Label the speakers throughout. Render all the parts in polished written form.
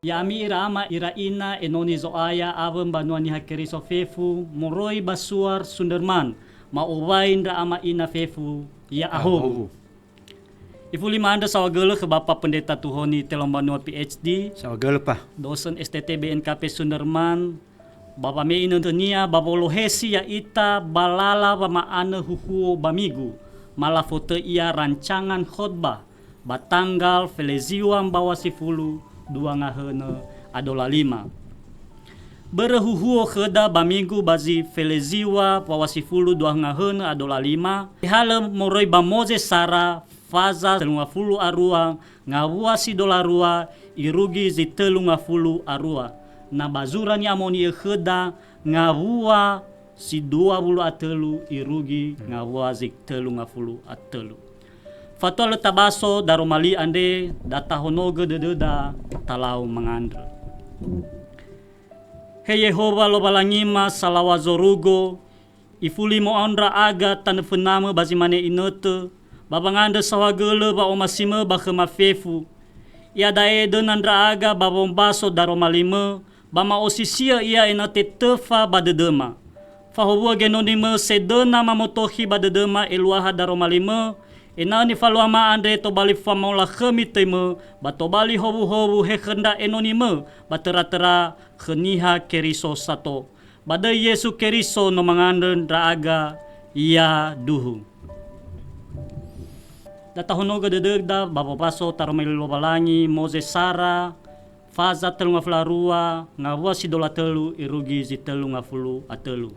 Speaker 1: Yami irama iraina enoni zoaya avem banuani hakeriso fefu moroi basuar sunderman mauwain ra ama ina fefu ya ahobu. Ifuli manda sawagele ke Bapak Pendeta Tuhoni Telombanua PhD.
Speaker 2: Sawagele pa.
Speaker 1: Dosen STT BNKP Sunderman. Bapak me inentenia Bapak lohesi ya ita balala bama ane huhuo bamigu. Malah foto ia rancangan khotbah. Batanggal feleziwam bawa sifulu dua ngahene adola 5. Berehuhuo kheda bamigu bazi feleziwa pawasifulu dua ngahene adola 5. Halem moroi bamoze sara faza telunga fulu arua ngawua si dola rua irugi zi telunga fulu arua. Na bazurani amoni kheda ngawua si 20 atelu irugi ngawua zi telunga fulu atelu. Fatwa tabaso daromali ande data honoge dededa talau mengandre. He Yehova lo balangima salawazorugo ifuli mo andra aga tanefename bazimane inote babangande sawagele ba omasime ba kemafefu ia dae denandra aga babombaso daromalime bama osisia ia enate tefa badedema fahuwa genonime sedena mamotohi badedema eluaha daromalime enani faluama andre tobali famola khemiteme batobali hobu-hobu hekenda enonime batera-tera kheniha keriso sato badai Yesu keriso no manganden raaga ia duhu data honoga dedegda babapaso taromeli lobalangi moze sara faza telunga flarua ngawua sidola telu irugi zitelu ngafulu atelu.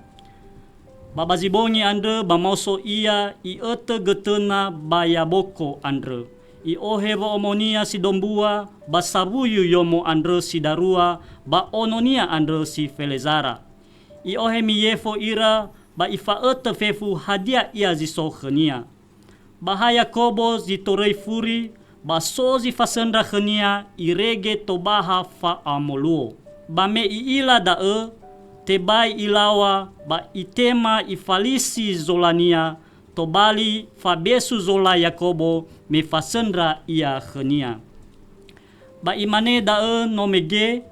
Speaker 1: Baba zibongi andre bamoso ia i ete getena bayaboko andre. I oheba omonia si dombua basabuyu yomo andre si darua ba ononia andre si felezara. I ohe mi yefo ira ba ifa ete fefu hadia ia ziso khenia. Bahaya kobo zitorei furi ba so zi fasendra khenia irege tobaha fa amoluo. Ba me i ila dae tebai ilawa ba itema ifalisi zolania tobali fabesu zola Yakobo me fasendra ia khenia. Ba imane dae nomege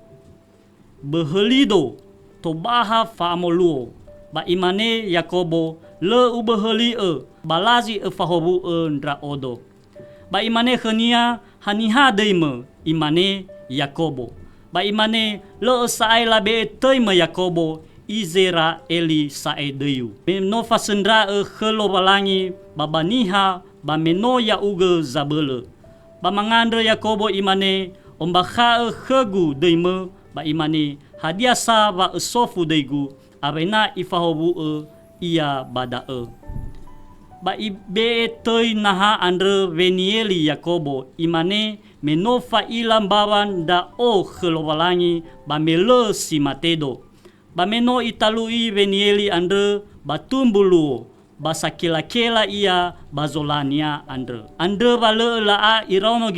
Speaker 1: behelido tobaha faamoluo. Ba imane Yakobo le ubeheli balazi fahobu ndra odo. Ba imane khenia haniha deime imane Yakobo. Ba imane lo sae labe toima Yakobo izera eli sae deyu. Meno fasendra khelo balangi babaniha ba meno ya uge zabele. Ba mangandre Yakobo imane ombakha khegu deime ba imane hadiasa ba sofu deigu abena ifahobu ia badae. Ba ibe toy naha andre venieli Yakobo imane menofa ilam bawan da o khelowalangi ba mele si matedo. Ba meno italui venieli andre batumbulu basakila-kela ia bazolania andre. Andre bale laa irauno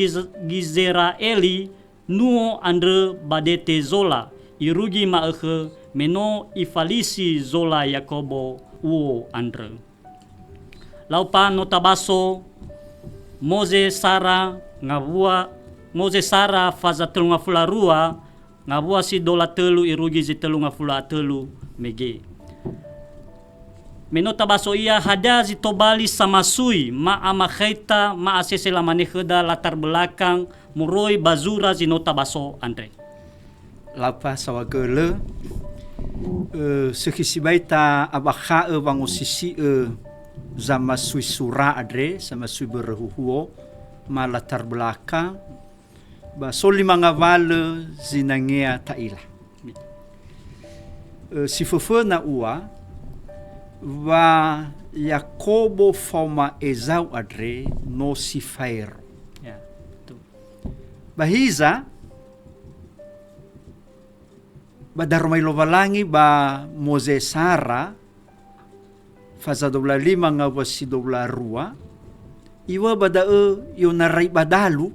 Speaker 1: gizera eli nuo andre badete zola irugi maekhe meno ifalisi zola Yakobo uo andre. Laupa notabaso moze sara ngabua moze sara faza telunga fularua ngabua si dola telu irugi zi telunga fula telu mege. Menotabaso ia hada zi tobali samasui ma ama khaita ma asese lamane kheda latar belakang muroi bazura zi notabaso andre.
Speaker 2: Laupa sawagele sekisibaita abakha bangosisi zama sui sura adre sama sui berehuhuo ma latar belakang ba soli mangavale zinangea taila si fefe na ua va Yakobo foma Esau adre no si fair
Speaker 1: Ya, tu.
Speaker 2: bahiza ba daromai lovalangi ba moze sara faza 25 ngawa si 22 iwa badae yo narai badalu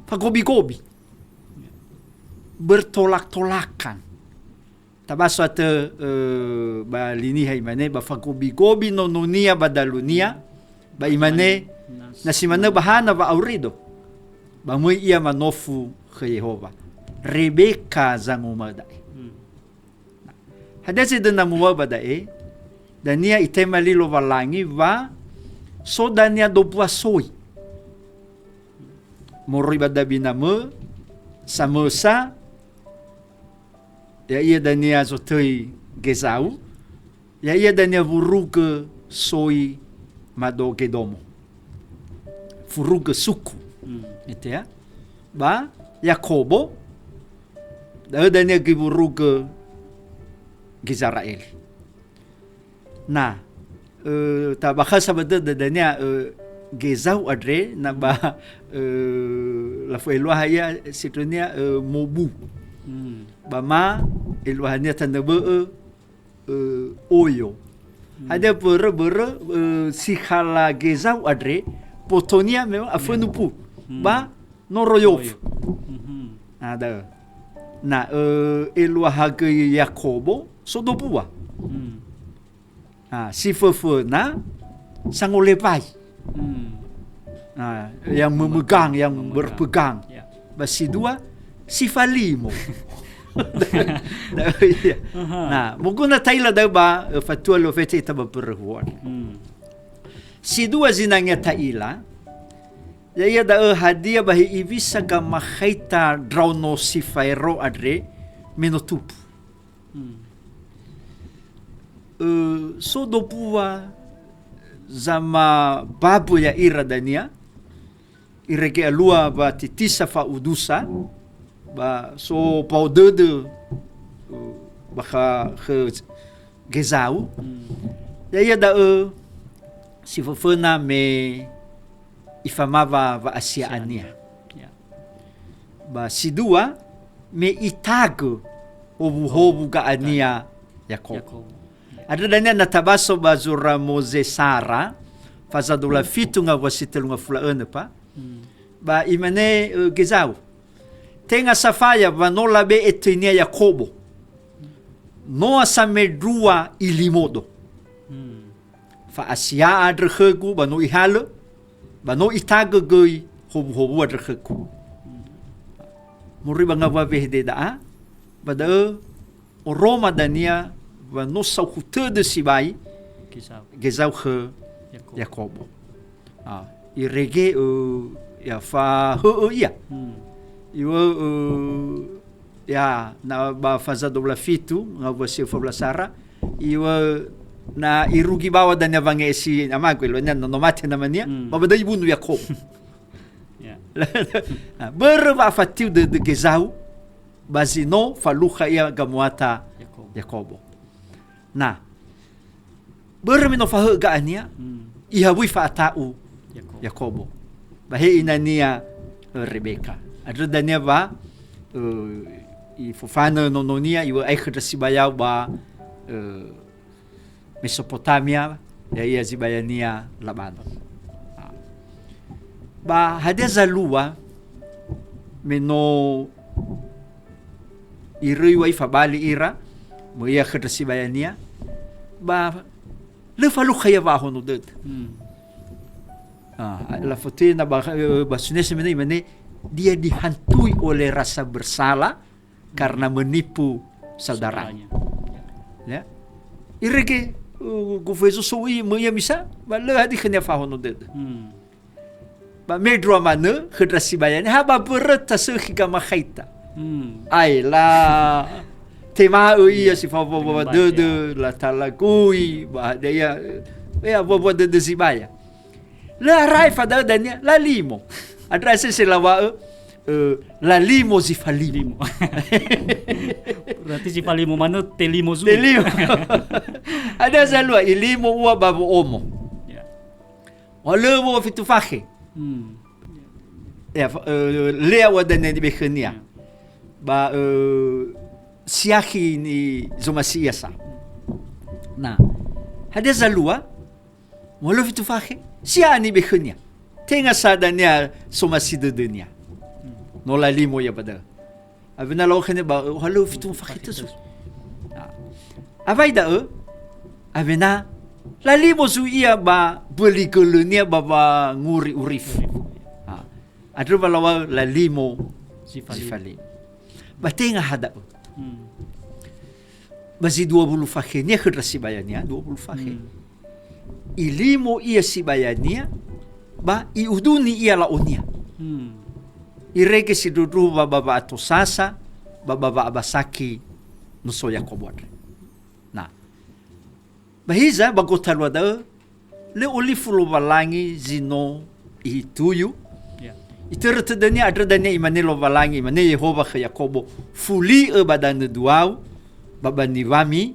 Speaker 2: pagobi-gobi bertolak-tolakan tabaso ate ba lini hay mane ba fagobi-gobi no nunia badalunia ba imane na simane bahana ba aurido ba muy ia manofu ke Yehova Rebecca zangu dai. Hada se dana mua badai. Dania itema lilo valangi va so dania dopua soi. Moroi badabina me samosa ya ia dania zotei gezau ya ia dania vuruga soi mado gedomo furuga suku itu ya ba Yakobo dania givuruga Gizrael nah tabakha sabada dania gezau adre na ba la foi haya situnia mobu bama ilwahania tanebe oyo ada bere si khala gezau adre potonia memang afunupu ba noroyof ada na ilwahaga Yakobo sodopua si na sangolepai yang memegang, yang berpegang.
Speaker 1: Ya.
Speaker 2: Basi dua, si falimo. Nah, mungkin taila dah ba fatua lo fete itaba perhuan. Si dua zinangnya taila. Ya da hadiah bahi ibisa ga makhaita drauno si fairo adre menotup. So dopua zama babu ya ira dania irege alua ba titisa fa udusa ba so paudede baka gezau ya da si fofana me ifamava va asiania ba si dua me itago obu ga ania Yakobo. Ada dania natabaso bazura Mose Sara fazadula fitu nga wasitel nga fulaene pa ba imane gezau tenga safaya va no labe etenia Yakobo no asamedrua ilimodo fa asia adrhegu ba no ihalo ba no itaga goi hobu adrhegu muri banga va vehde da bada o Roma dania va no saukuta de sibai gezau ke Yakobo irege ya fa ia iwa ya na ba faza dobla fitu nga você fa blasara iwa na irugi bawa dan yavange si amago lo nan no mate na mania babada ibunu Yakobo ya berba fatiu de gezau bazino faluha ia gamuata Yakobo nah bermino fahe gaania ihabui fa atau Yakobo bahe inania Rebecca adro dania ba i fofana nononia iwa aikha sibayau ba Mesopotamia ya ia zibayania Labanon ba hadeza lua meno iriwa ifabali ira mo ia khadra sibayania ba le falu khaya ba hono det la fotina ba sunese mene dia dihantui oleh rasa bersalah karena menipu saudaranya ya ireke gufezo soi mo ia misa ba le hadi khanya fa hono det ba medro mana khadra sibayania ha ba berta sekhiga makhaita ai la tema ia si fa de la talagui ba dia ya de zibaya la raifa da dania la limo adrase se lawa la limo zifalimo
Speaker 1: berarti zifalimo mana telimo zu
Speaker 2: telimo ada zalua ilimo wa babu omo ya wala wo fitu fakhe ya lea wa dania di bekhania ba siahi ni zomasiasa na hada zalua wala fitu fakhe sia ni bekhania tenga sadania somasi de dunia no la limo ya pada avena lo khane ba halo fitu fakhe tu avai da avena la limo zu ia ba beli kolonia baba nguri urif adro balawa la limo zifali Batenga hada.
Speaker 1: Hmm.
Speaker 2: Bazi 20 fakhe nia khedra si bayania 20 fakhe. Ilimo ia si bayania ba iuduni ia la onia.
Speaker 1: Hmm.
Speaker 2: Irege si dudru baba atosasa baba abasaki nuso Yakobo. Nah. Bahiza bagotalwa da le olifulo balangi zino ituyu.
Speaker 1: Ya.
Speaker 2: Itertedania adredania imanelo balangi imane Yehova ke Yakobo fuli e badan duau baba niwami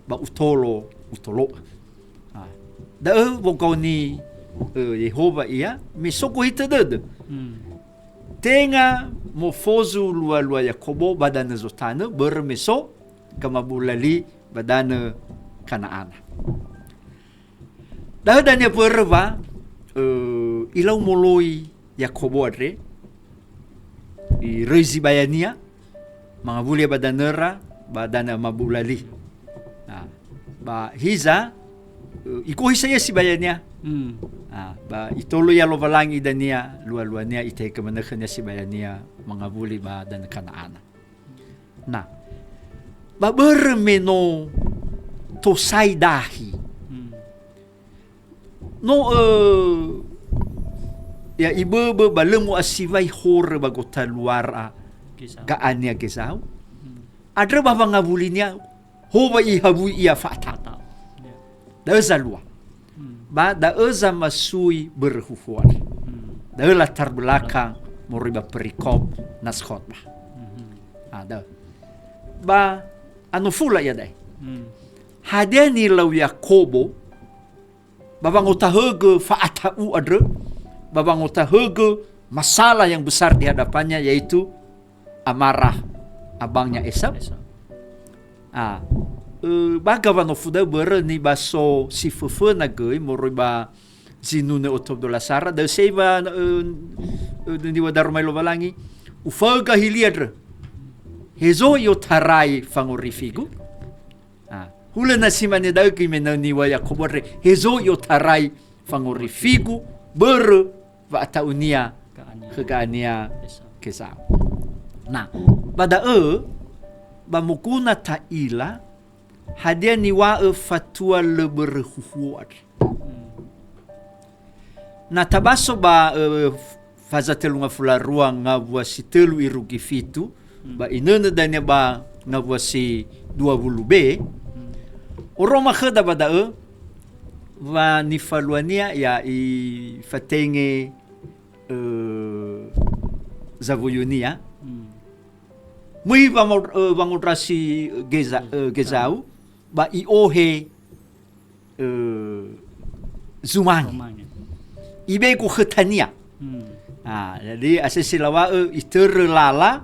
Speaker 2: ba utolo. Da bokoni Yehova ia misoko hitedede. Tenga mofozu lua Yakobo badana zotana bermeso kamabulali badana Kanaan. Dah dania perva ilau moloi Yakobo adre i rezi bayania mangabuli badanera badana mabulali. Ba hiza iko hisaya si bayania. Ba itolo ya lovalangi dania lua-luania ite kemenekhnya si bayania mangabuli ba dan Kanaan. Nah, ba bermeno tosai dahi. No ya ibe balemu asivai hore bagota luara gaania gesau. Adre ba mangabulinya hoba ihabui ia fata. Da zalua. Ba da eza masui berhuhuan. Da latar belakang moriba perikop naskot ba. Ada. Ba anu fula ya dai. Hadeni lau Yakobo babang utahege fa'atau adre babang utahege masalah yang besar di hadapannya yaitu amarah abangnya Esau. Bagaimana fuda berani baso si fefe nagoi moriba zinune otob dola sara da seiba di wadarumai lo balangi ufaga hiliadre hezo yo tarai fangorifigu hula nasimane da ki menani wa Yakobo re hezo yo tarai fangorifigu ber va taunia kegania Esau. Nah pada bamukuna taila hadia ni wa fatua le berhuhuat. Na tabaso ba fazatelu ngafula ruang ngabua si telu irugi fitu ba inene danya ba ngabua si 20b oroma khada ba wa nifaluania ya i fatenge zavuyunia mui bangudrasi gezau ba iohe zumang ibe ku khetania. Jadi asesilawa iterlala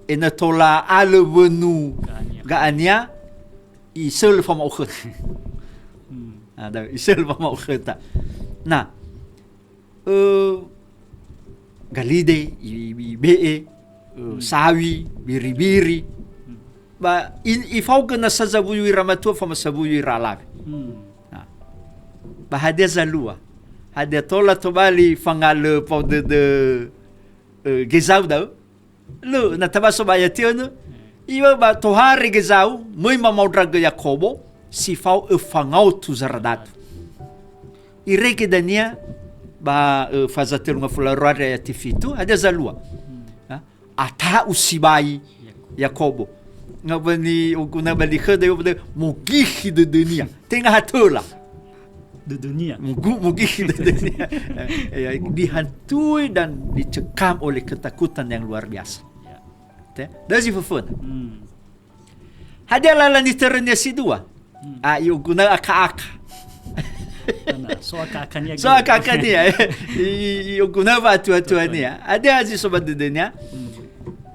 Speaker 2: enatola alevenu gaania isel fama ukhet. Ada isel fama ukheta. Nah galide ibe sawi biri-biri ba ifau kena sazabuyu ramatua fama sabuyu ralavi. Ba hadia zalua hadia tola tobali fangale pau de gezau dau lu na tabaso ba yatiano iwa ba tohari gezau mui mamaudra ge Yakobo si fau fangau tu zaradatu ireke dania ba fazatel ngafularuare yatifitu hadia zalua ata usibai Yakobo ngabani ukuna bali khada yo mugihi de dunia tengah hatola
Speaker 1: de dunia
Speaker 2: mugihi de dunia dihantui dan dicekam oleh ketakutan yang luar biasa. Dari fufun hadia lalan diterenya si dua yo guna aka-aka
Speaker 1: so aka-akanya
Speaker 2: yo guna ba atu-atuania ada azi sobat de dunia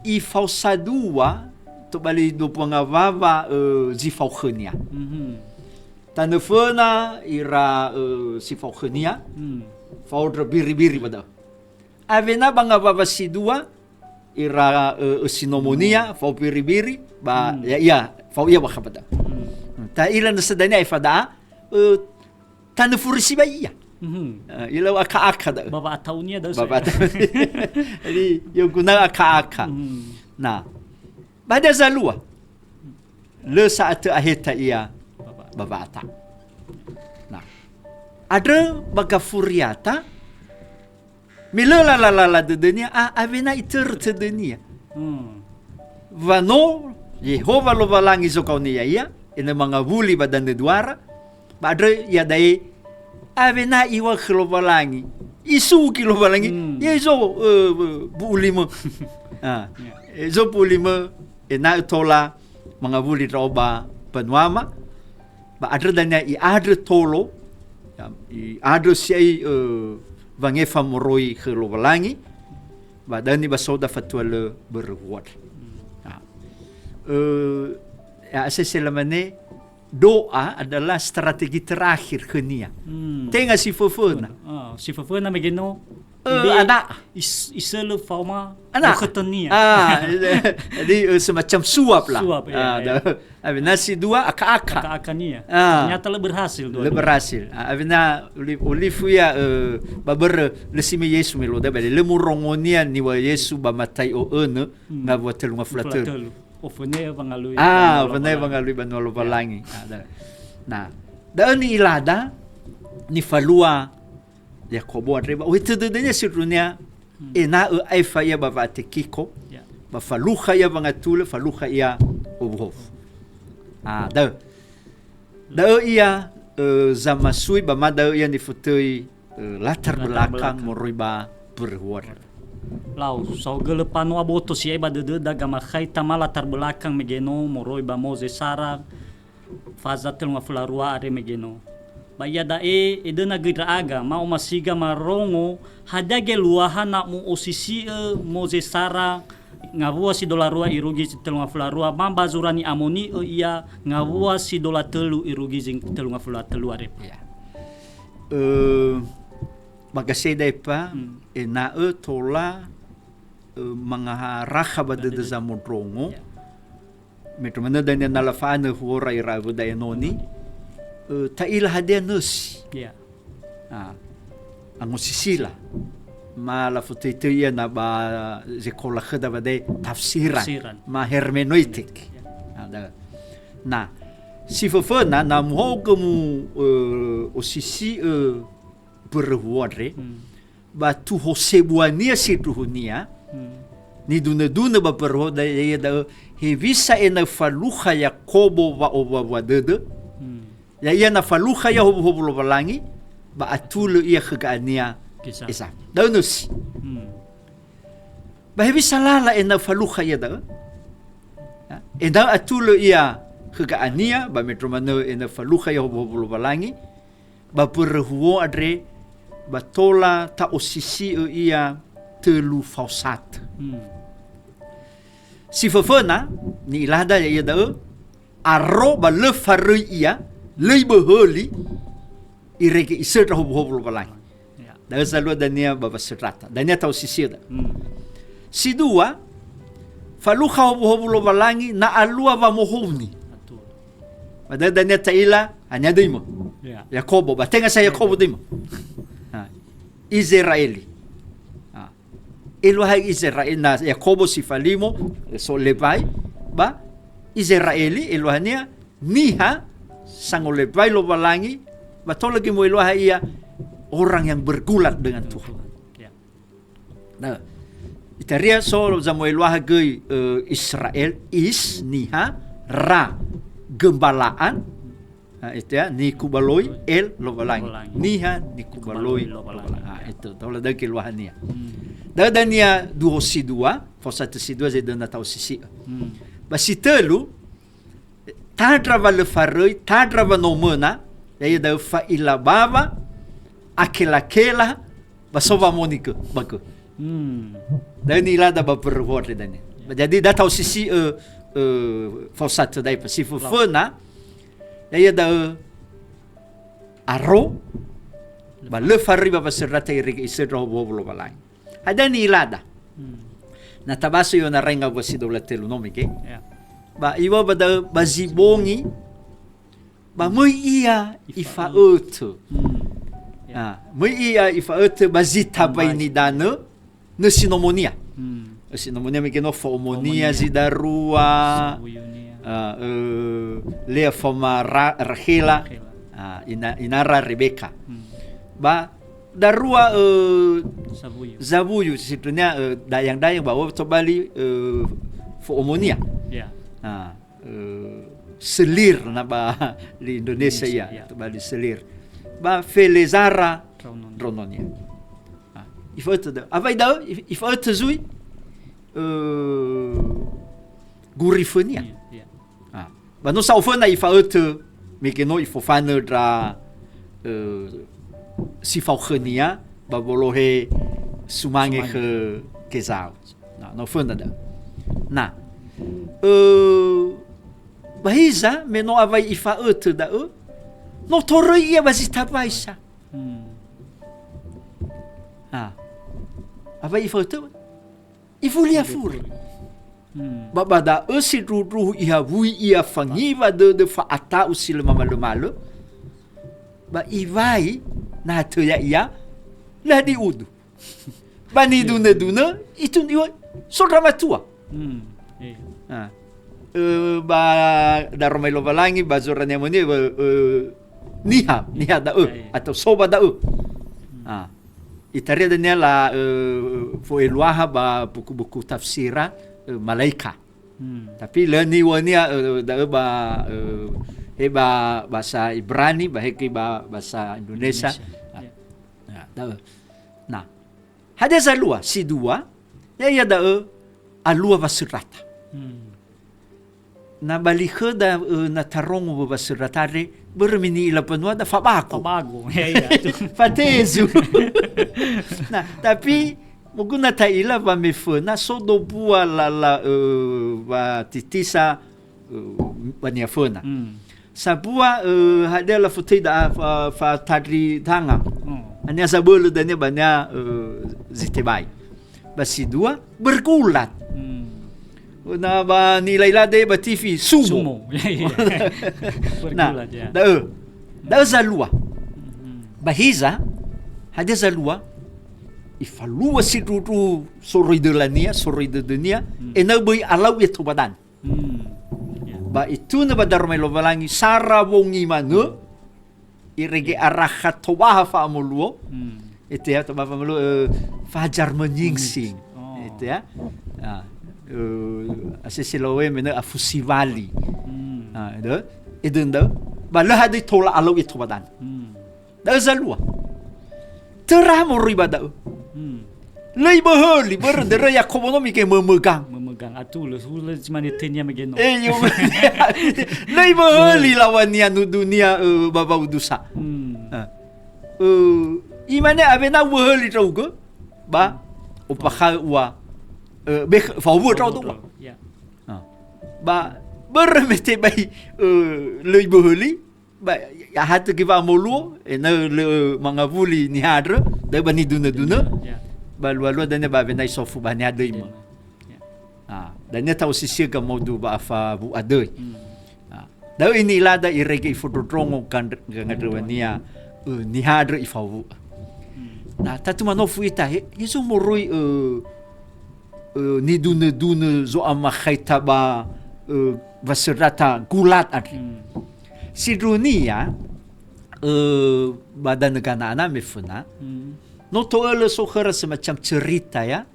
Speaker 2: ifau sadua to bali do pangavava zifau khania tanefana ira sifau khania faudra biri-biri pada avena bangavava sidua ira sinomonia fau biri-biri ba ya fau ya bakapata ta ila nasadania ifada tanefurisi ba iya ilaw aka-aka da
Speaker 1: baba ataunya da
Speaker 2: baba jadi yo guna aka-aka. Nah Pada zalua. Le saat akhir tak ia babata. Nah, ada baga furiata. Mila la de dunia avena iter te dunia. Vano Yehova lo valangi zo kau ni ia ina mga vuli badan de duara. Badre ya dai avena iwa khlo valangi. Isu ki lo valangi. Ye zo bulimo. Zo bulimo ina tola mga vuli roba penuama. Ba adre danya I adre tolo. I adre siai vangefa moroi khlo valangi. Ba dani basoda fatua le berwat. Selamanya doa adalah strategi terakhir kenia. Tengah si fofona.
Speaker 1: Si fofona megeno.
Speaker 2: Anak.
Speaker 1: Iselo fauma.
Speaker 2: Anak.
Speaker 1: Ketenia.
Speaker 2: Jadi semacam suap lah.
Speaker 1: Suap, ya.
Speaker 2: Nasi dua aka-aka.
Speaker 1: Aka-akania. Ternyata le berhasil.
Speaker 2: Le berhasil. Avena olifu ya baber lesime Yesu melo da bale le murongonia ni wa Yesu ba matai o ene ngabwa telu ngaflatel.
Speaker 1: Ofene bangalui.
Speaker 2: Ofene bangalui banolo balangi. Nah, dan ni ilada ni falua Yakobo adreba. Itu dedenya sirunya ena aifa ya bava tekiko. Ba faluha ya bangatule faluha ya obhof. Da ia zamasui ba mada ia ni futui latar belakang moriba berwar.
Speaker 1: Lau, so gelepan wa boto si eba dede daga makai tamala latar belakang megeno moroi ba moze sara fazatel ma flarua are megeno. Ba ia da edena gira aga mau masiga marongo hadage luaha na mu osisi moze sara ngavua si dola rua irugi si telu ngaflarua mamba zurani amoni ia ngavua si dola telu irugi zing telu ngaflarua telu are.
Speaker 2: Magaseda pa ena tola mga raha bada da zamodrongo metro mana dan na lafana huora iravu da enoni ta ila hadia nus ang sisila ma la fotetia na ba zekola khada bade tafsiran ma hermeneutik na si fofona na muhogamu osisi berware ba tu hosebuania si tuhunia ni duna ba berhoda ya da hevisa ena faluha Yakobo wa wadede ya ia na faluha ya hobo balangi ba atulu ia khagania isa daunus ba hevisa lala ena faluha ya da ena atulu ia khagania ba metromano ena faluha ya hobo balangi ba berhuo adre batola ta osisi ia telu fausat. Si fofona ni ilada ya da arro ba le faru ia le beholi ireke iserta hobo balang. Da selalu dania baba serata. Dania ta osisi da. Si dua faluha hobo balangi na alua va mohoni. Pada dania ta ila hanya dimo. Yakobo ba tenga sa Yakobo dimo. Israeli. Elohai Israel na Yakobo si falimo so lebai ba Israeli Elohania niha sang lebai lo balangi ba tolagi mo Elohai ia orang yang bergulat dengan Tuhan. Nah, itaria so zamo Elohai gei Israel is niha ra gembalaan itu ya ni kubaloi el lo balangi niha ni kubaloi lo balangi itu tola dake luahania dadania duo si dua fosatu si dua zedana tau sisi basi telu tadrava le faroi tadrava nomena ya da fa ilabava akela basova monika baku dan ila da baperwort dania jadi da tau sisi fosatu dai pasifu fona ya da arro ba le farri ba serrata irige isedro boblo balai ada ni ilada na tabaso yo na renga bo si dolatelo no mike ba iwa ba da bazibongi ba mo ia ifaoto mo ia ifaoto bazita ba ni dano no sinomonia namanya mungkin
Speaker 1: Faumonia.
Speaker 2: Faumonia zidarua,
Speaker 1: Sabuyunia.
Speaker 2: Lea Foma Rahela,
Speaker 1: Rahela.
Speaker 2: Inara Rebecca. Ba darua
Speaker 1: Sabuyu.
Speaker 2: Zabuyu situnya dayang-dayang bawa tobali Faumonia.
Speaker 1: Ya.
Speaker 2: Selir na ba di Indonesia
Speaker 1: Indonesia,
Speaker 2: ya,
Speaker 1: ya.
Speaker 2: tobali selir. Ba Felezara
Speaker 1: Traunon.
Speaker 2: Drononia. If uit de avai da if uit de zui Gurifonia.
Speaker 1: Ya.
Speaker 2: Ba no sa ofana if uit mekeno if ofana dra si fauchenia ba bolohe sumange ke zau. No ofana da. Na bahiza meno avai if uit da no toroi ia basita baisa. Avai if uit ifuli afuri. Babada si ruruh iha wui ia fangiva de faata usil mamalumalo. Ba ivai na toya ia la di udu. Bani duna itu niwa sodra matua. Ba daromelo balangi ba zorane moni niha da atau soba da itaria daniela fo eluaha ba buku-buku tafsira malaika. Tapi leni wania da ba bahasa Ibrani baheki bahasa Indonesia. Nah, hada zalua si dua ya da alua basurata. Na balikha da na tarongo basuratare bermini ila penua da fabako.
Speaker 1: Pabago. Ya.
Speaker 2: Fatezu. Nah, tapi muguna taila ba mefuna so do bua la ba titisa baniafuna. Sabua hada la futida fa tadri tanga. Ania sabulu dania banya zitebai. Basi dua bergulat. Na ba nilai lade ba TV sumo. Nah, da zalua. Bahiza hada zalua ifalua si ruru soroi de dunia ena boy alau itu badan. Ba itu na badar melo balangi sara wongi manu irege araha tobaha fa amuluo. Itu ya tobaha amuluo fajar menyingsing. Itu ya. Asisilawe mena afusivali. Itu ndo balah hadi tola alau itu badan. Da zalua. Terah mo ribada. Lei bahali berdera Yakobo no mike memegang
Speaker 1: atu le cuma tenya megeno.
Speaker 2: Yo. Lei bahali lawannya nu dunia baba udusa. Imane abena bahali taugo ba upakha wa be fawu tau tu.
Speaker 1: Ya.
Speaker 2: Ba bermete bai lei bahali ba ya hatu kiva molu ena le mangavuli ni hadre da bani duna.
Speaker 1: Ya.
Speaker 2: Balu dan ba benai sofu bani adai ma. Dan tahu sisi ke modu ba fa bu adai. Da ini lada irege ifudrongo kan ngadwania ni hadre ifawu. Na tatu manofu ita hizo moroi ni duna zo ama khaita ba baserata gulat adri. Si dunia badan negara mefuna no toele so khara semacam cerita ya.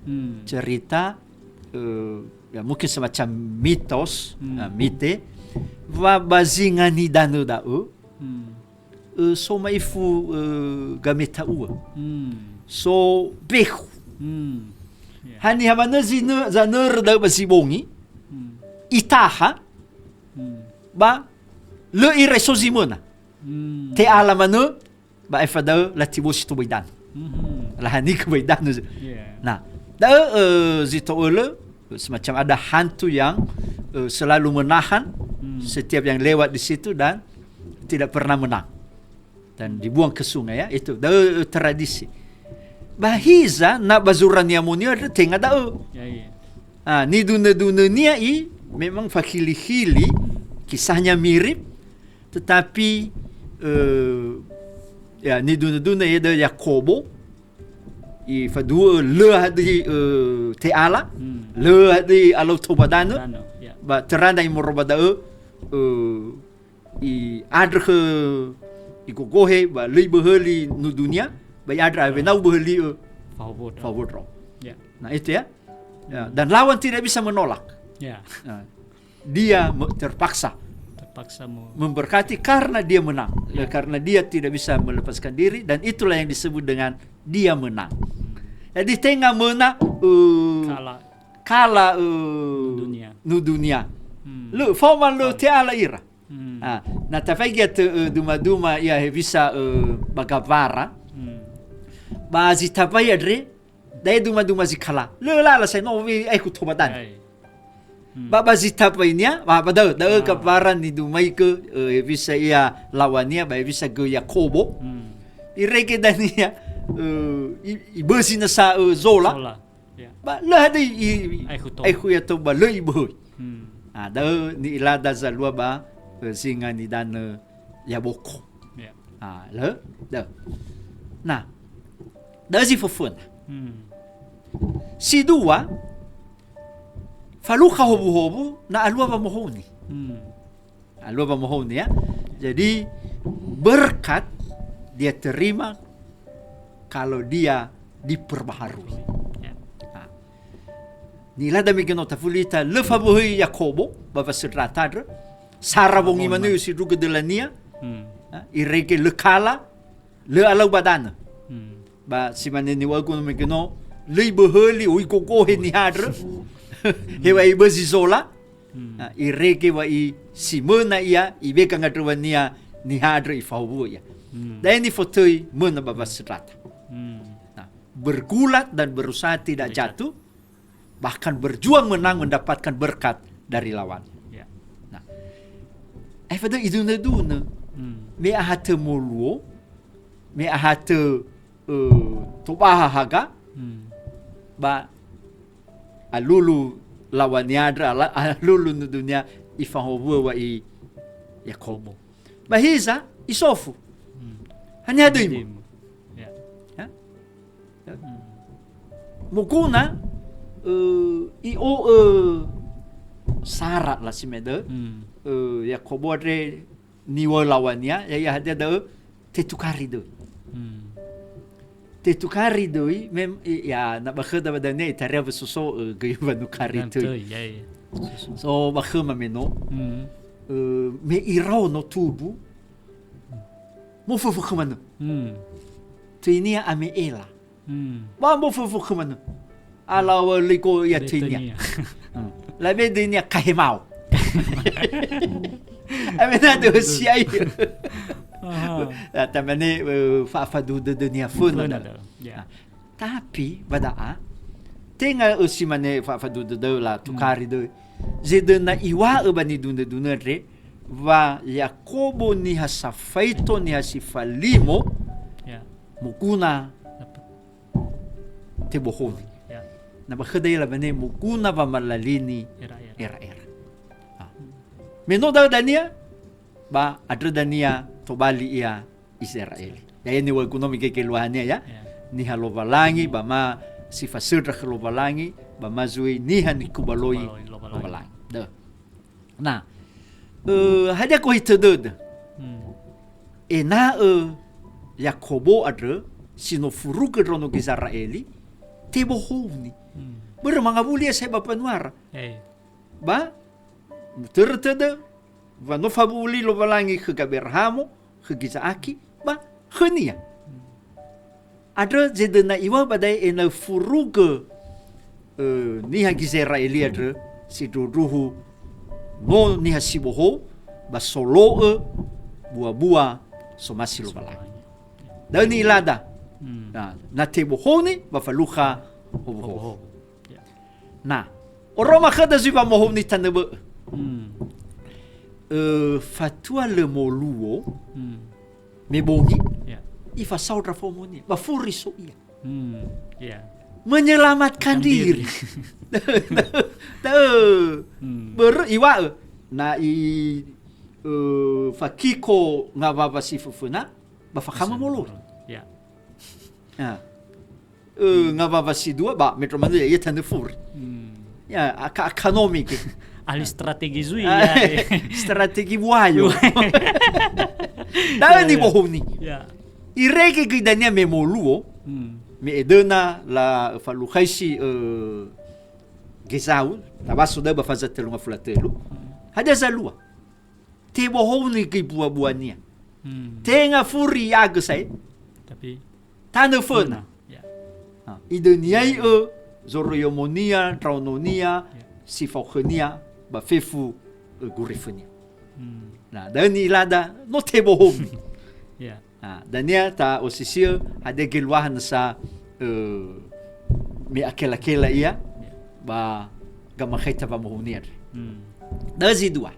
Speaker 2: Cerita ya mungkin semacam mitos, mite va bazingani danu dau. So maifu gameta u. So behu. Hani hamana zaner da basibongi. Itaha ba le iresozimona. Te alamanu ba ifada latibus tu bidan. Lahani ke bidan. Nah, da zito ole semacam ada hantu yang selalu menahan setiap yang lewat di situ dan tidak pernah menang. Dan dibuang ke sungai ya, itu da tradisi. Bahiza na bazuran yamunia tengah da. Ni duna nia i memang fakili-hili kisahnya mirip tetapi ya ni duna ya da Yakobo i fadua le hadi te ala le hadi alo tobadana
Speaker 1: Dano, ya.
Speaker 2: ba teranda i morobada i adre i gogohe ba le beheli no dunia ba adre ave nau beheli
Speaker 1: Fahobot.
Speaker 2: forward row.
Speaker 1: Ya.
Speaker 2: Nah itu ya. Dan lawan tidak bisa menolak.
Speaker 1: Ya.
Speaker 2: Dia terpaksa
Speaker 1: Terpaksa mau.
Speaker 2: memberkati karena dia menang. Karena dia tidak bisa melepaskan diri dan itulah yang disebut dengan dia menang. Jadi tengah menang kala
Speaker 1: dunia.
Speaker 2: nu dunia. Lu formal lu tiala ira. Na tafagiat duma-duma ia bisa bagavara. Bazi tapayadre dai duma-duma zikala. Lu lala sai no vi ai kutobadan. Baba zitapainya, baba da kaparan ni dumai ke bisa ia lawannya ba bisa ke Yakobo. Ireke dania ibesina sa zola.
Speaker 1: Ya.
Speaker 2: Ba la dai ai
Speaker 1: Ai
Speaker 2: ya to ba le ibu. Da ni ilada za lua ba singa ni dan Yaboko.
Speaker 1: Ya.
Speaker 2: Le da. Nah, da zi fofun. Si dua faluka hobu-hobu na alua ba mohoni. Alua ba mohoni ya. Jadi berkat dia terima kalau dia diperbaharui.
Speaker 1: Ya.
Speaker 2: Nila dami geno tafulita le fabuhi Yakobo baba sirratadra sarabong imanu si ruga delania ireke le kala le alau badana ba si maneni wago no geno le beheli oi kokohe ni hadra hewa i bezi zola ireke wa i simona ia ibeka ngadruania ni hadra i fawu ya. Dan ini fotoi mena baba sirrata. Bergulat dan berusaha tidak jatuh, bahkan berjuang menang mendapatkan berkat dari lawan.
Speaker 1: Ya.
Speaker 2: Nah, pada iduna duna, me ahate moluo, me ahate tobaha haga, ba alulu lawan yadra, alulu no dunia ifahobu wa i Yakobo. Bahiza isofu, hanya demo. Mukuna syarat lah si meda Yakobo re niwa lawannya ya ada tetukari do mem ya nak bakhda badane tarya besuso gayuba nukari tu so bakhma meno me irau no tubu mo fufu khmano tu ini ame ela ba mo fufu khmano ala liko ya tinya la be dinya kahimau amena do siai tamane fa du de dunia funa tapi badaa tenga usimane fa du de la tukari de zedena iwa ubani dunde dunere va Yakobo ni hasafaito ni hasifalimo mukuna tebohoni na bakhday la bane mukuna va malalini era meno da dania ba adre dania tobali ia Israel ya ni wa kuno mike keluhania ya ni halovalangi ba ma sifasir khlovalangi ba mazui ni han kubaloi lovalangi da na hada ko hitodod ena Yakobo adre sino furuke rono Israeli tebohoni bermangabulia saya bapa nuara ba tertede va no fabuli lo balangi ke Abraham ke Isaaki ba khania adre zedena iwa badai ena furuke ni ha Israeli adre si ruhu no ni ha siboho ba solo buah-buah so masih lo balangi dan ni lada na tebohoni ba faluha hobo na oroma khada ziba mohoni tanebe fatua le moluo me bongi ifa saudra fomoni ba furiso ia menyelamatkan diri iwa na i fakiko ngababa sifufuna ba fakama molo ngava si dua ba metro manu ya tan fur. Ya ekonomi ke.
Speaker 1: Ahli strategi zui ya.
Speaker 2: Strategi buayo. Dah ni bohong ni.
Speaker 1: Ya.
Speaker 2: Ireke ke dania memoluo. Me edena la faluhaisi gezau tabaso da ba faza telu ngafulatelu. Hada zalua. Te bohong ni ke buah-buahnya. Tenga furi ya gesai.
Speaker 1: Tapi
Speaker 2: Tana fena.
Speaker 1: ya.
Speaker 2: Ideniai zoroyomonia, traunonia, sifokhenia, ba fefu gurifunia. Nah, dan ilada no te bohong.
Speaker 1: Ya.
Speaker 2: Dania ta osisio ada gelwahan sa mi akela-kela ia ba gamakhaita ba mohunir. Dazi dua.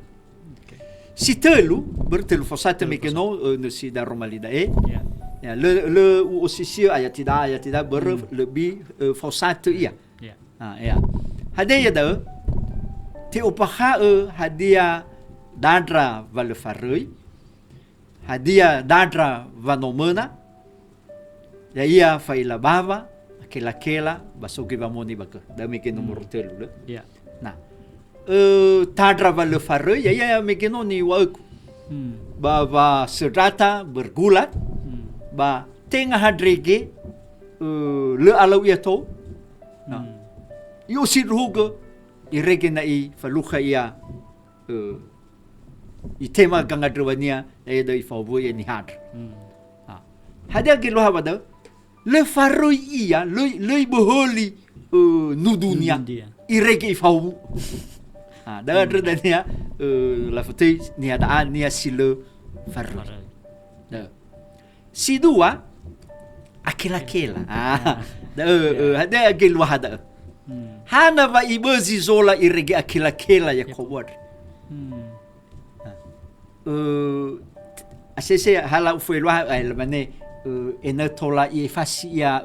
Speaker 2: Si telu bertelu fosate mekeno no si da romalida
Speaker 1: Ya.
Speaker 2: ya le osisio ayat tidak lebih fosate ia.
Speaker 1: Ya.
Speaker 2: Ya. Hadia da te opaha hadia dadra valefarui. Hadia dadra vanomana. Ya ia faila bava akela-kela basogi vamoni baka. Dami ke nomor telu le.
Speaker 1: Ya.
Speaker 2: Nah. Tadra valefarui ya ia mekeno ni waku. Ba serata bergulat. Ba tengah hadrege le alau ia to. Yo sidruga irege na i faluha ia i tema gangadrwania e da i favu ia ni had. Hadia ke loha bada le faroi ia le boholi nudunia irege i favu. Da dania la fatei ni ada ni asilo faroi. Si dua akela-kela. Hadia ke loha da. Hana va ibazi zola irege akila-kela ya kowad. Asese hala ufuelwa mane enatola i fasi ya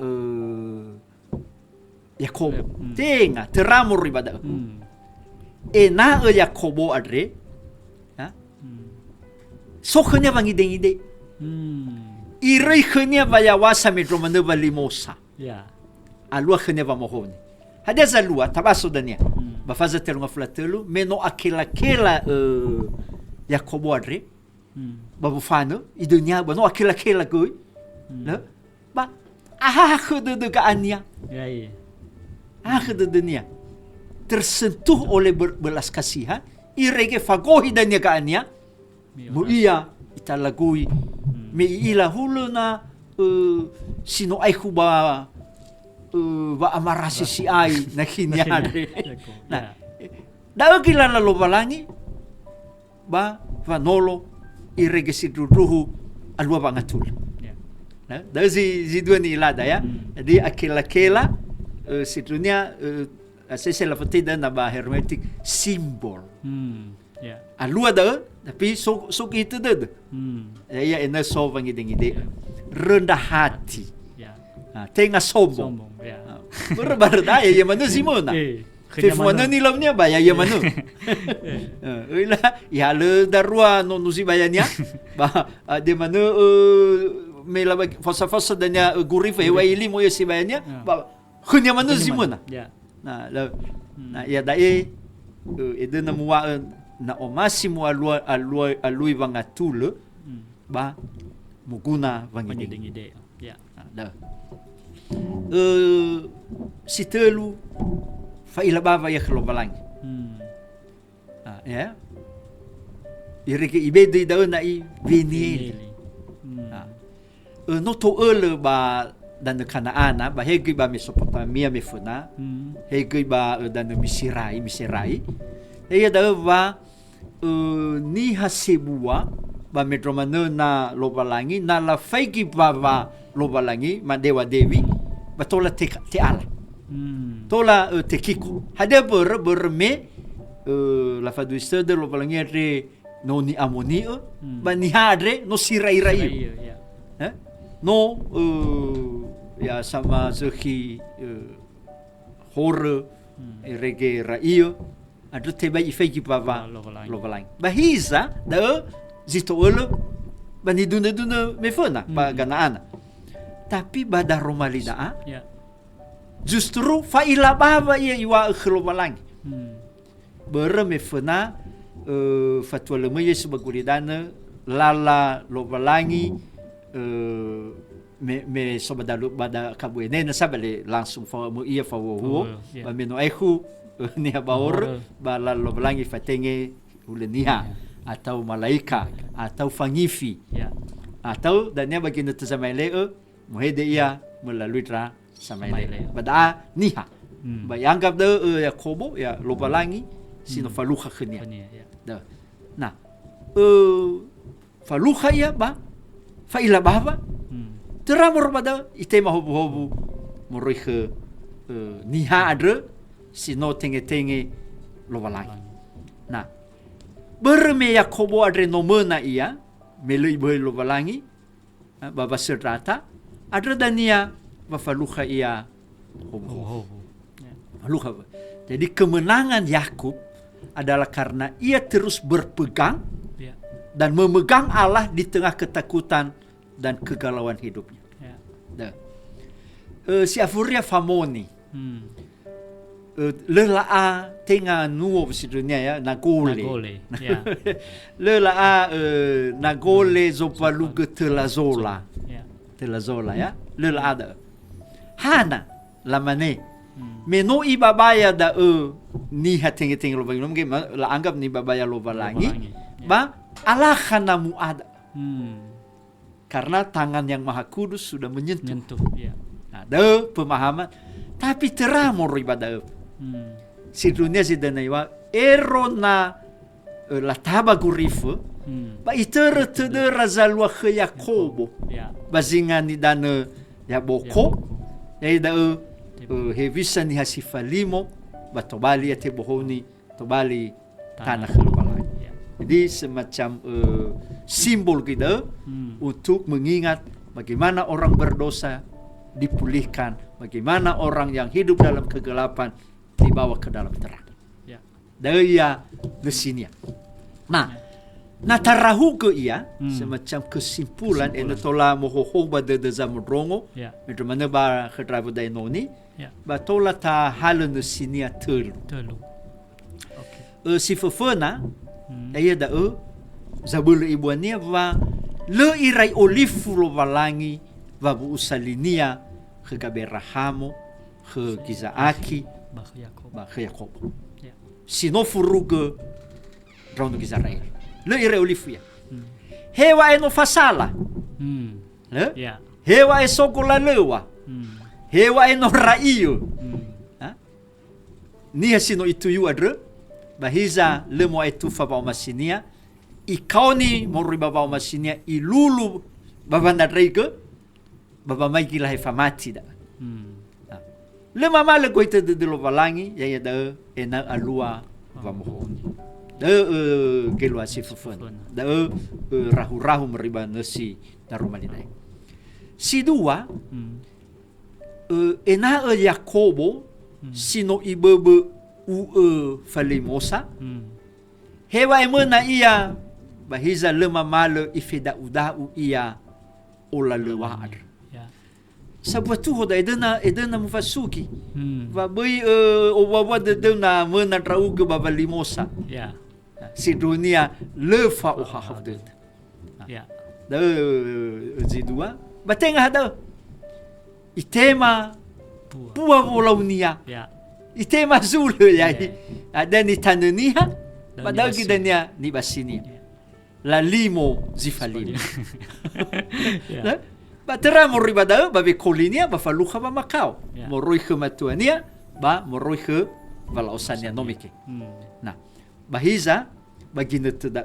Speaker 2: Yakobo. Tenga teramo ribada. Ena Yakobo adre. Sokhnya bangi dengide. Irai khnya bayawasa medromane valimosa.
Speaker 1: Ya.
Speaker 2: Alua khnya va mohoni. Hadia zalua tabaso dania. Bafaza telu ngafulatelu meno akela-kela Yakobo adre. Babufano idunya bano akela-kela goi. La ba khode ka ania.
Speaker 1: Ya.
Speaker 2: Khode dunia. Tersentuh oleh belas kasihan irege fagohi dania ka ania. Mo iya italagui me ila huluna sino aihu ba amarasi si ai na kinyade. Nah, daw kilala lo balangi ba vanolo irege sidruhu alwa bangatul. Nah, daw si dua ni ilada ya. Jadi akela-kela sidrunya asese la fatida na ba hermetic simbol.
Speaker 1: Ya.
Speaker 2: Alua da tapi sok itu dah. Ya ena so bangi dengide. Rendah hati.
Speaker 1: Ya.
Speaker 2: Tengah sombong.
Speaker 1: Ya.
Speaker 2: Baru ya manu simona. Fif mana ni lamnya baya ya manu. Ila ya le darua no nusi bayanya. Ba de manu mela fosa danya gurif wa ili mo si bayanya. Ba khunya manu simona.
Speaker 1: Ya.
Speaker 2: Nah ya dai ede na muwa na omasimu alui vangatule ba muguna
Speaker 1: Dengide. Ya.
Speaker 2: Da. Si telu faila bava ya khlobalang. Ya. Ireke ibede da na i venieli. No to ele ba dan Kanaana ba hegi ba Mesopotamia mefuna. Hegi ba dan Misirai. Ia da ba ni hasebua ba medromane na lobalangi na la faigi ba lobalangi ma dewa dewi ba tola te ala. Tola te kiko. Hada berme la faduista de lobalangi re no ni amoni ba ni hadre no sirai. No ya sama zeki hore rege raio adu teba ifeki bava lovalang bahiza da zito olo bani duna mefona pa ganaana tapi bada romalida justru faila baba ia iwa khlobalangi bereme fena fatwa lema ye sebaguridana lala lobalangi me sobada bada kabuene na sabale langsung fa mo ia fa wo ba meno ehu ni baor ba la lobalangi fatenge ulenia atau malaika atau fangifi atau dan nya bagi neta samaile mohede ia melalui tra samaile bada niha ba yanggap de Yakobo ya lobalangi sino faluha khnia da nah faluha ia ba fa ila baba teramor pada itema hobu-hobu moroi ke niha adre sino tenge-tenge lobalangi nah berme Yakobo adre nomena ia melui boy lobalangi baba serata adre dania bafaluha ia hobu faluha. Jadi kemenangan Yakub adalah karena ia terus berpegang dan memegang Allah di tengah ketakutan dan kegalauan hidupnya. Si afuria famoni lelaa tenga nuo besidunia ya nagole lelaa nagole zopaluge telazola ya lelaa da hana lamane meno ibabaya da ni hatenge lo bangnom ge la anggap ni babaya lo balangi ba Allah kana muada karena tangan yang maha kudus sudah menyentuh ya. Nah, pemahaman tapi teramor ibadah si dunia si danaiwa erona la tabagurifu ba itere tede razalwa ke Yakobo bazingan ni dana ya boko ya da hevisa ni hasifalimo ba tobali ate bohoni tobali tanah kelubalan. Jadi semacam simbol kita untuk mengingat bagaimana orang berdosa dipulihkan, bagaimana orang yang hidup dalam kegelapan dibawa ke dalam terang. Daya lesinia. Nah tarahu ke ia semacam kesimpulan enatola mohoho ba de zamudrongo, mana ba kedrabu dainoni, ba tola ta halu lesinia telu. Si fefena ia da zabulu ibuania va le irai olifu lo valangi va bu usalinia ke Gaberahamo ke Gizaaki ba ke Yakob sino furuge rondo Gizrael le irai olifu ya hewa eno fasala le hewa esokola lewa hewa eno raio ni sino itu yu adre bahiza lemo itu fa ba masinia ikauni morri baba masinia ilulu baba nadreike baba mai kila hefamati da lema male koite de lo valangi ya da ena alua va mohoni da gelo asifufun da rahu meriba nasi darumalidai si dua ena Yakobo sino ibebe falimosa hewa emena ia bahiza lema malo ifeda udau ia ola lewad sabatu hoda edena mufasuki va bui owawa de na mena trauge baba limosa si dunia lefa ohahde da zidua batenga hada itema pua volaunia itema zulu ya ada ni tanania padahal kidania ni basini la limo zifalim batera moribada ba bekolinia ba faluha ba makau moroi ke matuania ba moroi ke valaosania nomike nah bahiza bagina tada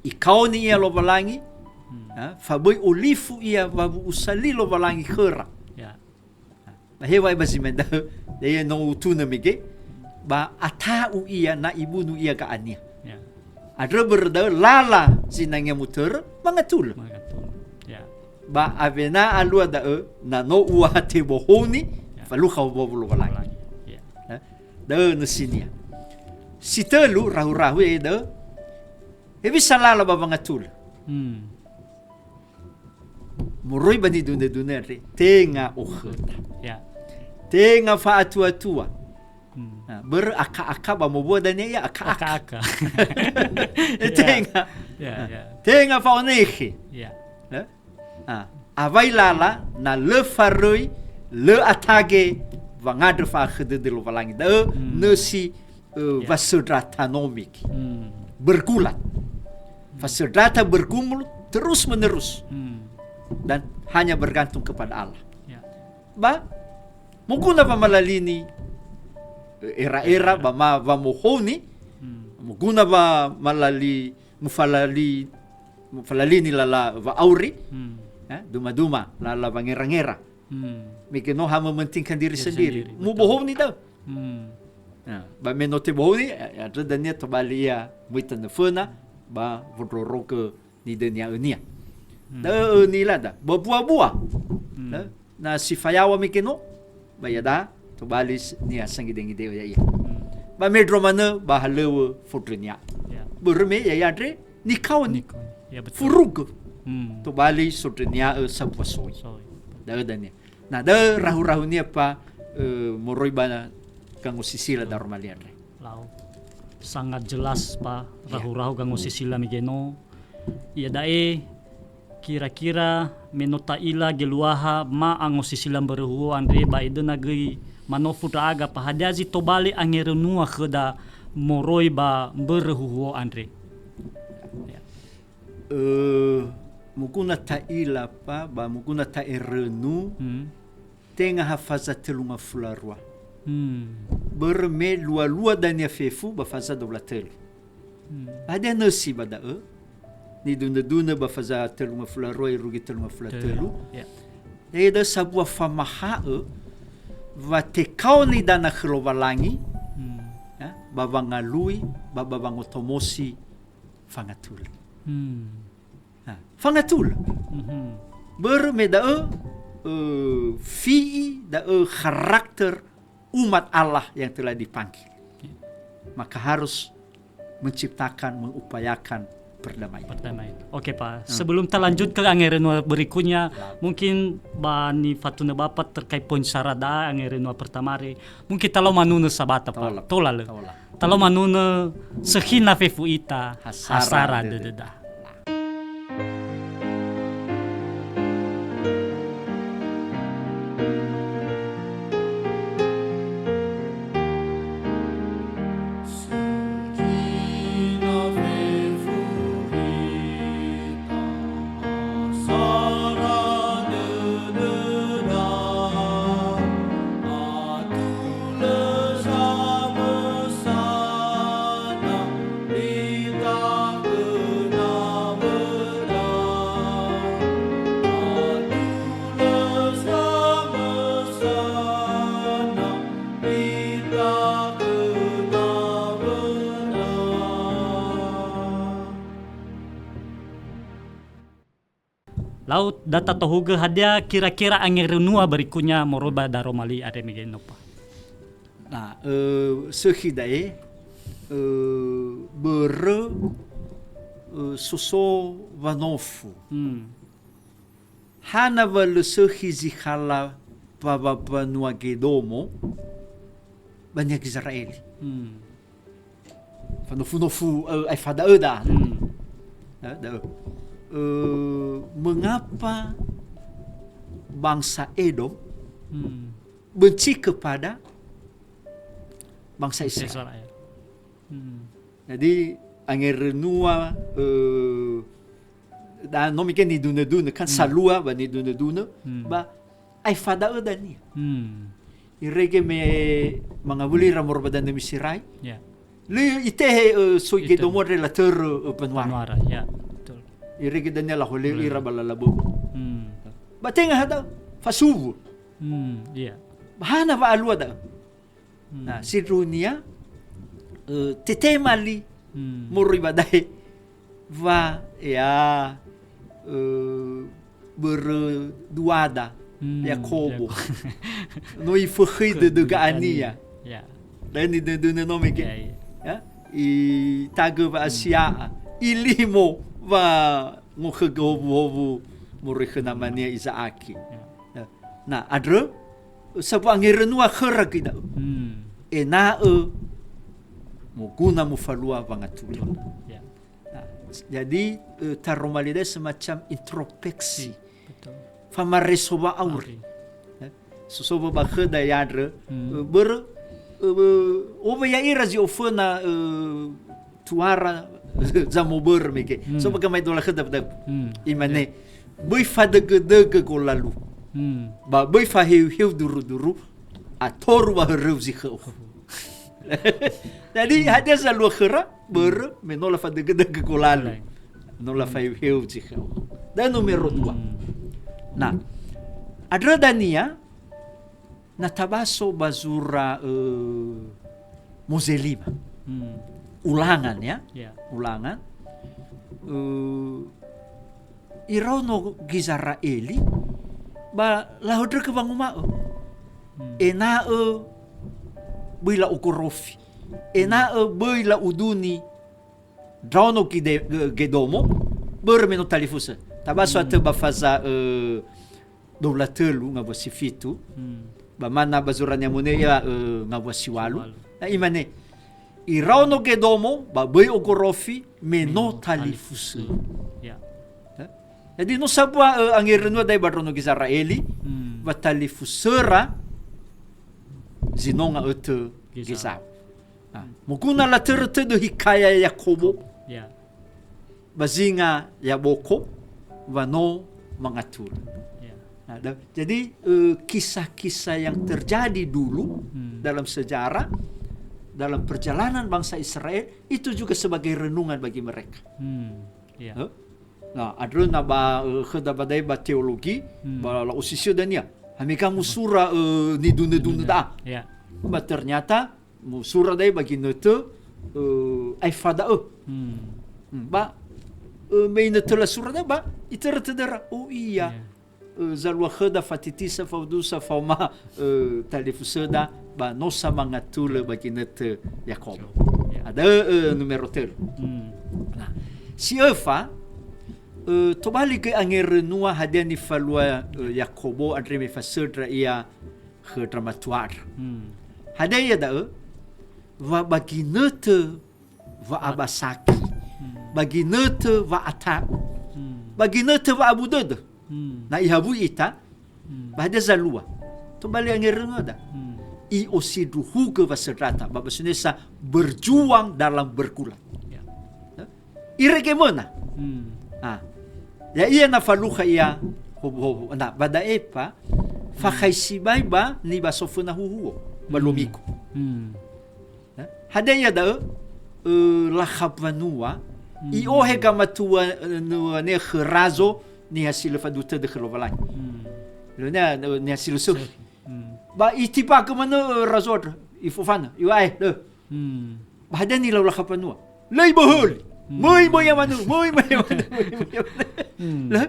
Speaker 2: ikau ni ia lo balangi fa boy olifu ia ba usali lo balangi khera bahewai bazimenda dia no tuna mege ba atau ia na ibunu ia ka ania adra berda lala sinangnya muter mangatul ba avena alua da na no uate bohoni falu khaw bobulu balai da nasinia sitelu rahu da ebi salala ba mangatul muroi bani dunia re tenga okhta Tenga fa atua-tua. Beraka-aka ba mo boda niya aka-aka. Tenga. Tenga fa onehe. Avai lala na le faroi le atage vangadro fa khededelo valangi da nasi vasodrata nomik. Bergulat. Vasodrata bergumul terus menerus. Dan hanya bergantung kepada Allah. Ba muguna pa malalini era-era ba mamohoni muguna ba malali mufalalini lala va auri duma-duma lala bangera-ngera mikino ha mementingkan diri sendiri mubohoni daw ba menote bohoni ada dania tobalia muita nefena ba vodroro ke ni denia unia da nila da buah-buah na sifayawa mikino bayada to balis niya sangideng ideo ya ba medro mana ba halewa fodrenya berme ya yadre nikaun furug to bali sodrenya sabwasoi da dania na da rahu-rahu ni apa moroi bana kang sisila darmalian
Speaker 1: lau sangat jelas pa rahu-rahu kang sisila migeno ya dae kira-kira menota ila geluaha ma ango sisilam beruhu andre ba ide nagri manofuta aga pahadazi tobali angerenua kheda moroi ba beruhu andre
Speaker 2: mukuna ta ila pa ba mukuna ta erenu tenga hafaza telunga fularwa berme lua dan ya fefu ba faza doblatel ada nasi bada ni duna ba faza telunga fularwa rugi telunga fulatelu eda sabua famaha va tekau ni dana khlovalangi ba bangalui ba bangotomosi fangatul fangatul bermeda fi da karakter umat Allah yang telah dipanggil maka harus menciptakan mengupayakan perdamaian.
Speaker 1: Oke Pak, sebelum kita lanjut ke angerenua berikutnya, mungkin bani fatuna bapak terkait poin sarada angerenua pertama hari, mungkin talo manuna sabata Pak, tolale. Talo manuna sehina fefu ita hasara dededa. Laut data tohuga hadia kira-kira angerenua berikutnya moroba daromali ada migeno pa.
Speaker 2: Nah, sehidae bere suso vanofu. Hana valu sehizikhala baba banua gedomo banyak Israeli. Vanofu ai fada eda. Mengapa bangsa Edom benci kepada bangsa Israel? Jadi angerenua dan nomiken ni duna kan salua ba ni duna ba ai fada odani. Irege me mangabuli ramor badan de misirai. Le ite so gedomo relateur penwara. Irigi Daniela hole ira balalabu. Batenga hada fasuvu. Bahana ba alwa da. Nah, si dunia tetemali muribadai va ya berduada Yakobo. Noi fukhide de gaania. Dan di duna nomike. Ya. I tagu ba asia ilimo va mukhegovu murikhna mania Isaaki. Nah, adre sabu angirenua khara kita ena muguna mufalua vangatula.
Speaker 1: Ya.
Speaker 2: Nah, jadi taromalida semacam introspeksi
Speaker 1: Betul.
Speaker 2: famaresoba auri susoba bakhda yadre ber oba ya irazi ofana tuara zamober meke so bagamay dola khda imane boy fadagdaga golalu ba boy fa hiu duru atoru wa reuzi kho. Jadi hada zalu khira ber menola fadagdaga golalu nola fa hiu kho. Dan numero 2. Nah, adra dania natabaso bazura Moselima. Ulangan ya. Ulangan. Irauno Gizraeli ba lahodre ke bangumao. Ena bila ukorofi. Ena bila uduni drauno ki gedomo bermeno talifusa. Tabaso ate bafaza dowlatelu nga bosifitu. Bamana bazuranya muneya nga bosiwalu. Na imane irauno gedomo ba boy ogorofi meno talifusa. Jadi no sabwa ang irenua dai barono Gizraeli batalifusera zinonga ute gizaw. Mukuna la terte do hikaya Yakobo. Bazinga Yaboko vano mengatur. Jadi kisah-kisah yang terjadi dulu dalam sejarah, dalam perjalanan bangsa Israel itu juga sebagai renungan bagi mereka. Nah, ada na ba khada badai ba teologi ba la usisio dania. Hamika musura ni dun da. Ba ternyata musura dai bagi note ai fada ba meina tela sura da ba itertedera. Oh iya. Zalwa khada fatitisa faudusa fauma talifusada ba nosa mangatul bagi note Yakob. Ada numero 3. Nah, si Eva tobali ke angerenua hadiani falua Yakobo andre me fasedra ia khedramatuar. Hadaya da va baginete va abasaki. Baginete va ata. Baginete va abudod. Na ihabu ita bahada zalua. Tobali angerenua da. I osiduhu ke vasedrata babasunesa berjuang dalam berkulat. Ireke mana? Ya iya na faluha iya hobo na bada epa fa khaisibai ba ni basofuna huhuo balomiko. Hadaya da la khabwanua i ohe gamatua no ne khrazo ni hasil faduta de khlovalai. Lo ne hasil so. Ba itipa ke mana razor ifufana iwai de. Hadani la khabwanua. Lai bahul. Moy yamanu. Lah,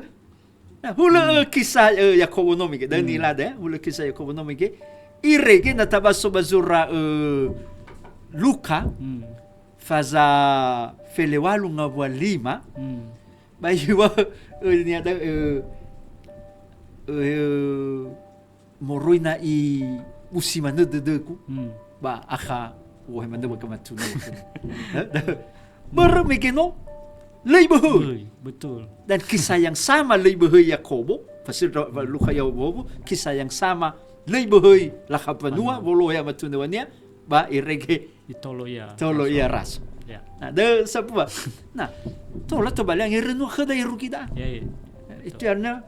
Speaker 2: hula kisah Yakobo nomike dan nilada hula kisah Yakobo nomike irege na tabaso bazura Luka faza felewalu nga lima bayiwa ni ada moroina i usimana dedeku ba akha wo hemanda bakamatu bermikino Leibahoy.
Speaker 1: Betul.
Speaker 2: Dan kisah yang sama Leibahoy Yakobo, fasir Luka Yakobo, kisah yang sama Leibahoy Lakapanua, bolo ya matunawania, ba irege tolo ya ras. Nah, de sabua. Nah, tola to balang irenu khada irukida. Itu artinya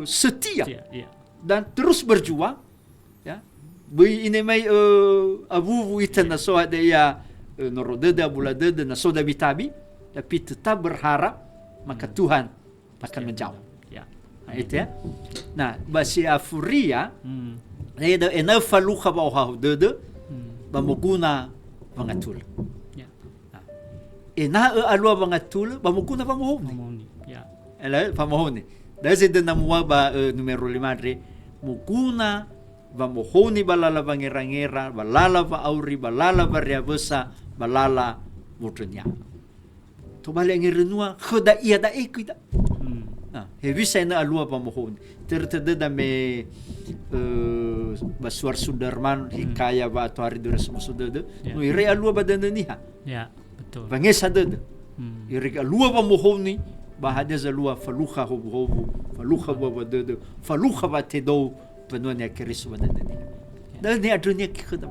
Speaker 2: setia. Dan terus berjuang, ya. Bui ini mai abu itana so ada ya norodeda buladeda na soda bitabi. Tapi tetap berharap maka Tuhan akan menjawab. Nah, itu ya. Nah, basi afuria ada ena faluha ba ha dede ba muguna bangatul. Nah, ena alwa bangatul ba muguna ba mohoni. Ela ba mohoni. Dazi de namwa ba numero 5 muguna ba mohoni balala bangera-ngera balala ba auri balala ba riabesa balala mutunya. Tobali ang irenua khoda iya da ekuida. Hevisa na alua pamohon. Terteda me Basuar Sudarman hikaya ba atau hari dura semua sudah no ire alua badan niha.
Speaker 1: Ya, betul.
Speaker 2: Banges ada. Ire alua pamohon ni bahada zalua faluha hobu faluha babada faluha batedo penuan ya keris badan ni. Dan ni adunya kikada.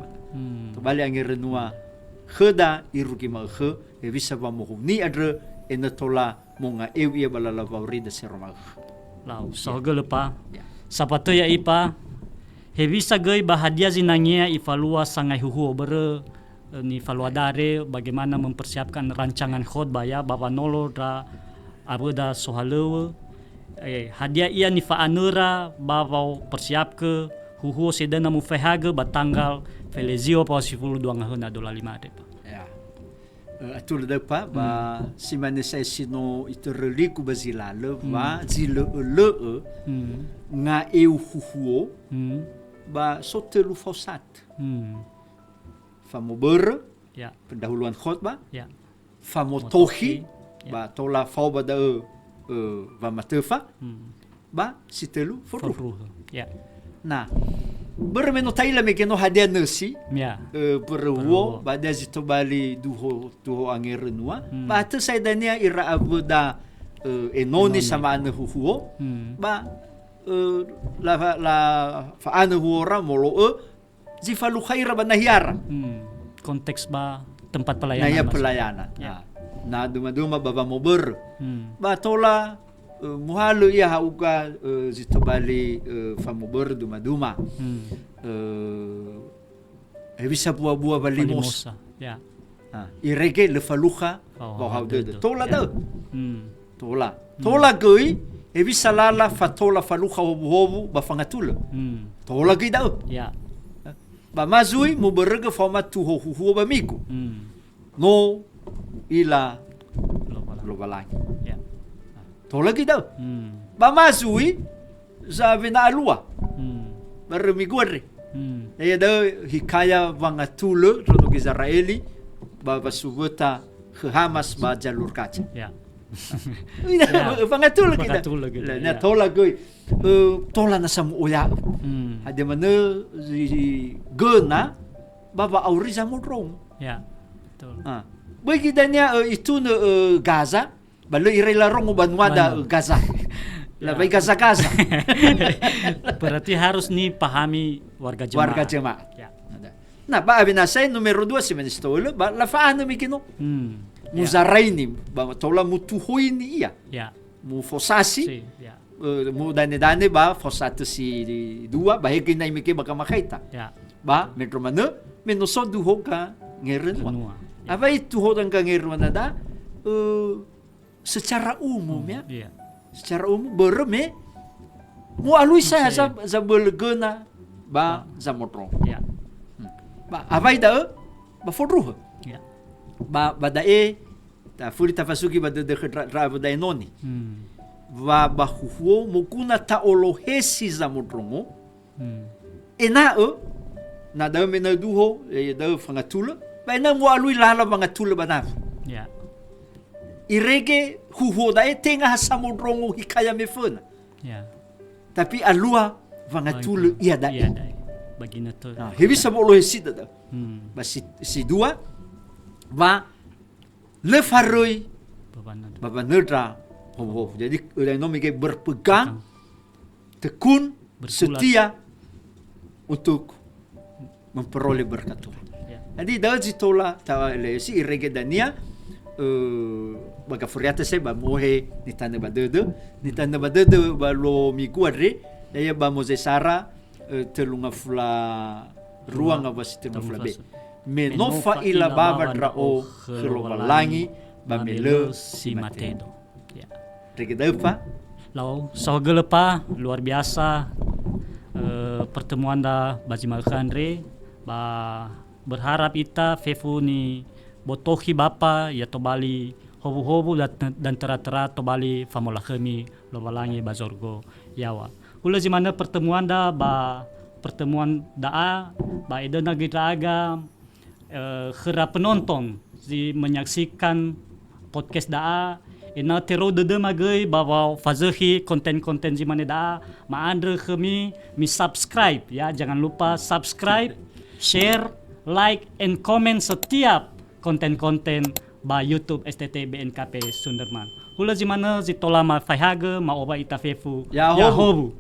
Speaker 2: Bali ang renua kheda iruki ma khe hevisa pamohon ni adre enatola monga ewi balala vauri da seromag.
Speaker 1: Lau, soga lepa. Sapato ya ipa. Hevisa gay bahadia zinangnya ivalua sangai huhu bere ni valua dare bagaimana mempersiapkan rancangan khotbah ya baba nolo da abeda sohalewe. Hadia ia ni faanura baba persiap ke huhu sedana mufehaga batanggal felezio pa sifulu dua ngahena $5 depa.
Speaker 2: Atul depa ba simane sai sino itereliku bazilale ba zile le nga eu huhuo ba sotelu fosat famober
Speaker 1: Ya,
Speaker 2: pendahuluan khotbah
Speaker 1: ya.
Speaker 2: famotohi
Speaker 1: Ya.
Speaker 2: ba tola fau ba da va matefa ba sitelu foru.
Speaker 1: Forruh. Ya.
Speaker 2: Nah bermeno taila me keno hadia nasi
Speaker 1: Ya.
Speaker 2: perwo bada zito bali duho angerenua ba tu sai dania ira abuda enoni sama ane huhuo ba la fa ane huora molo zifalu khaira banahiara
Speaker 1: Konteks ba tempat pelayanan.
Speaker 2: naya
Speaker 1: maksud.
Speaker 2: pelayanan.
Speaker 1: Ya.
Speaker 2: Na duma baba mober ba
Speaker 1: Hmm.
Speaker 2: tola muhalu ya hauka zito bali famober duma bisa buah-buah balimos.
Speaker 1: Palimosa. Ya.
Speaker 2: Irege le faluha
Speaker 1: Oh,
Speaker 2: bahau de
Speaker 1: betul.
Speaker 2: tola
Speaker 1: Ya.
Speaker 2: da tola goi bisa lala fatola faluha hobu ba fangatula tola goi da
Speaker 1: Ya.
Speaker 2: ba mazui mu berege format tu ho ba miku no ila lo balang
Speaker 1: Ya.
Speaker 2: tola goi da ba mazui za vina alua bermiguare ya da hikaya vangatula rono Israeli ba subota ke Hamas ba jalur kaca.
Speaker 1: Ya.
Speaker 2: Vangatula kita.
Speaker 1: Vangatula gitu,
Speaker 2: Na
Speaker 1: ya.
Speaker 2: tola goi tola na samu oya. Hade mana gena baba auri samu drong.
Speaker 1: Ya. Betul.
Speaker 2: Bagi danya itu na Gaza balo irela rong banwada Gaza. Labai Gaza.
Speaker 1: Berarti harus nih pahami warga jemaat.
Speaker 2: Warga jemaat.
Speaker 1: Ya.
Speaker 2: Nah, ba abinasay numero 2 si Manistolo, ba lafaano mi kino.
Speaker 1: Ya.
Speaker 2: Muzaraini, ba tola mutuhoy ni iya.
Speaker 1: Ya.
Speaker 2: Mu fosasi,
Speaker 1: Si. Ya.
Speaker 2: mu dane ba fosato si dua, ba hegi na imike baka makaita.
Speaker 1: Ya.
Speaker 2: Ba metro mana, menoso duho ka ngeren.
Speaker 1: Benua. Ya.
Speaker 2: Apa itu hodang ka ngeren da? Secara umum ya.
Speaker 1: Iya.
Speaker 2: Secara umum bereme mu alui saya
Speaker 1: Si.
Speaker 2: za belgena ba za motro.
Speaker 1: Ya.
Speaker 2: Ba avai da ba fodruh.
Speaker 1: Ya.
Speaker 2: Ba dae ta furi tafasuki ba de rabo da enoni. Ba huhuo mukuna ta olohesi za motrongo. Ena na da mena duho da fangatula. Ba na mo alui lala fangatula ba na.
Speaker 1: Ya.
Speaker 2: Irege huhuo dae tenga sa motrongo hikaya mefuna.
Speaker 1: Ya.
Speaker 2: Tapi alua fangatula iya dae.
Speaker 1: Iya dai. Bagina to.
Speaker 2: Hebi sa mo olohesi da. Ba si dua ba le faroi baba nedra jadi ekonomi ke berpegang tekun
Speaker 1: Bersulat.
Speaker 2: setia untuk memperoleh berkat Tuhan.
Speaker 1: Ya.
Speaker 2: Jadi dari tola tawa le si irege dania baga furiata se ba mohe ni tane badede ba lo miguare ya ba moze sara telunga fula ruang apa si telunga fula be menofa ila baba drao khlobalangi ba mele si matedo.
Speaker 1: Ya.
Speaker 2: Rege depa
Speaker 1: Lau sogelepa luar biasa pertemuan da Bazimal Khandre ba berharap ita fefu ni botohi bapa ya to bali hobu-hobu dan tera-tera to bali famola kami lobalangi bazorgo yawa. Ula zimana pertemuan da ba pertemuan daa ba edena kita aga khera penonton di menyaksikan podcast daa ina tero dede magei bawa fazahi konten-konten jimane da maandre kami mi subscribe ya, jangan lupa subscribe, share, like and comment setiap konten-konten ba YouTube STT BNKP Sunderman. Hula jimana zitola ma faihaga ma oba itafefu
Speaker 2: Ya hobu.